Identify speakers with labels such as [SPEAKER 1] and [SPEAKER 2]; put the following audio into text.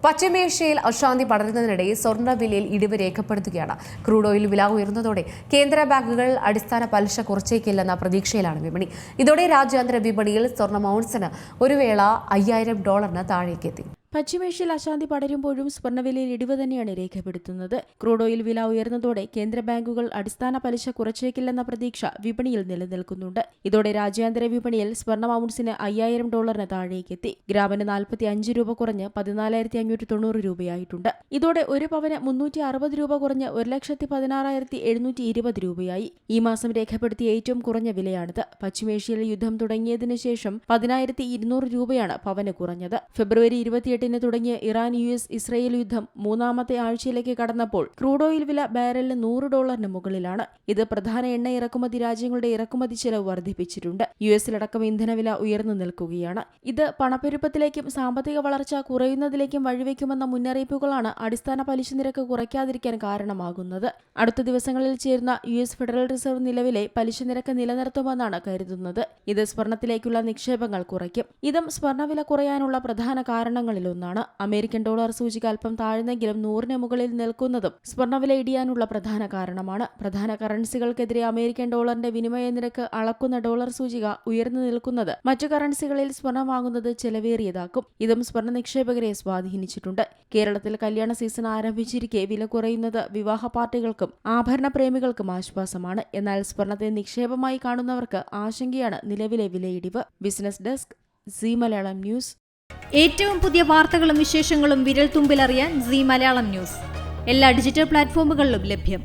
[SPEAKER 1] പശ്ചിമേഷ്യയിൽ അശാന്തി പടരുന്നതിനിടെ സ്വർണ്ണവിലയിൽ ഇടിവ് രേഖപ്പെടുത്തുകയാണ്. ക്രൂഡ് ഓയിൽ വില ഉയർന്നതോടെ കേന്ദ്ര ബാങ്കുകൾ അടിസ്ഥാന പലിശ കുറച്ചേക്കില്ലെന്ന പ്രതീക്ഷയിലാണ് വിപണി. ഇതോടെ രാജ്യാന്തര വിപണിയിൽ സ്വർണ്ണ ഔൺസിന് ഒരു വേള $5000 താഴേക്കെത്തി.
[SPEAKER 2] പശ്ചിമേഷ്യയിൽ അശാന്തി പടരുമ്പോഴും സ്വർണ്ണവിലയിൽ ഇടിവ് തന്നെയാണ് രേഖപ്പെടുത്തുന്നത്. ക്രൂഡ് ഓയിൽ വില ഉയർന്നതോടെ കേന്ദ്ര ബാങ്കുകൾ അടിസ്ഥാന പലിശ കുറച്ചേക്കില്ലെന്ന പ്രതീക്ഷ വിപണിയിൽ നിലനിൽക്കുന്നുണ്ട്. ഇതോടെ രാജ്യാന്തര വിപണിയിൽ സ്വർണ്ണ ഔൺസിന് $5000 താഴേക്കെത്തി. ഗ്രാമിന് 45 രൂപ കുറഞ്ഞ് 14,590 രൂപയായിട്ടുണ്ട്. ഇതോടെ ഒരു പവന് 360 രൂപ കുറഞ്ഞ് 1,16,720 രൂപയായി. ഈ മാസം രേഖപ്പെടുത്തിയ ഏറ്റവും കുറഞ്ഞ വിലയാണിത്. പശ്ചിമേഷ്യയിൽ യുദ്ധം തുടങ്ങിയതിനു ശേഷം 10,200 രൂപയാണ് പവന് കുറഞ്ഞത്. ഫെബ്രുവരി 28 തുടങ്ങിയ ഇറാൻ-US ഇസ്രയേൽ യുദ്ധം മൂന്നാമത്തെ ആഴ്ചയിലേക്ക് കടന്നപ്പോൾ ക്രൂഡ് ഓയിൽ വില ബാരലിന് $100 മുകളിലാണ്. ഇത് പ്രധാന എണ്ണ ഇറക്കുമതി രാജ്യങ്ങളുടെ ഇറക്കുമതി ചെലവ് വർദ്ധിപ്പിച്ചിട്ടുണ്ട്. US-ലടക്കം ഇന്ധനവില ഉയർന്നു നിൽക്കുകയാണ്. ഇത് പണപ്പെരുപ്പത്തിലേക്കും സാമ്പത്തിക വളർച്ച കുറയുന്നതിലേക്കും വഴിവെക്കുമെന്ന മുന്നറിയിപ്പുകളാണ് അടിസ്ഥാന പലിശ നിരക്ക് കുറയ്ക്കാതിരിക്കാൻ കാരണമാകുന്നത്. അടുത്ത ദിവസങ്ങളിൽ ചേരുന്ന US ഫെഡറൽ റിസർവ് നിലവിലെ പലിശ നിരക്ക് നിലനിർത്തുമെന്നാണ് കരുതുന്നത്. ഇത് സ്വർണത്തിലേക്കുള്ള നിക്ഷേപങ്ങൾ കുറയ്ക്കും. ഇതും സ്വർണ്ണവില കുറയാനുള്ള പ്രധാന കാരണങ്ങളിലൊന്നാണ്. അമേരിക്കൻ ഡോളർ സൂചിക അല്പം താഴ്ന്നെങ്കിലും 100-ന് മുകളിൽ നിൽക്കുന്നതും സ്വർണ്ണവില ഇടിയാനുള്ള പ്രധാന കാരണമാണ്. പ്രധാന കറൻസികൾക്കെതിരെ അമേരിക്കൻ ഡോളറിന്റെ വിനിമയ നിരക്ക് അളക്കുന്ന ഡോളർ സൂചിക ഉയർന്നു നിൽക്കുന്നത് മറ്റു കറൻസികളിൽ സ്വർണം വാങ്ങുന്നത് ചെലവേറിയതാക്കും. ഇതും സ്വർണ്ണ നിക്ഷേപകരെ സ്വാധീനിച്ചിട്ടുണ്ട്. കേരളത്തിൽ കല്യാണ സീസൺ ആരംഭിച്ചിരിക്കെ വില കുറയുന്നത് വിവാഹ പാർട്ടികൾക്കും ആഭരണ പ്രേമികൾക്കും ആശ്വാസമാണ്. എന്നാൽ സ്വർണ്ണത്തെ നിക്ഷേപമായി കാണുന്നവർക്ക് ആശങ്കയാണ് നിലവിലെ വിലയിടിവ്. Business desk, Zee Malayalam news.
[SPEAKER 3] ഏറ്റവും പുതിയ വാർത്തകളും വിശേഷങ്ങളും വിരൽ തുമ്പിലറിയാൻ സീ മലയാളം ന്യൂസ് എല്ലാ ഡിജിറ്റൽ പ്ലാറ്റ്ഫോമുകളിലും ലഭ്യം.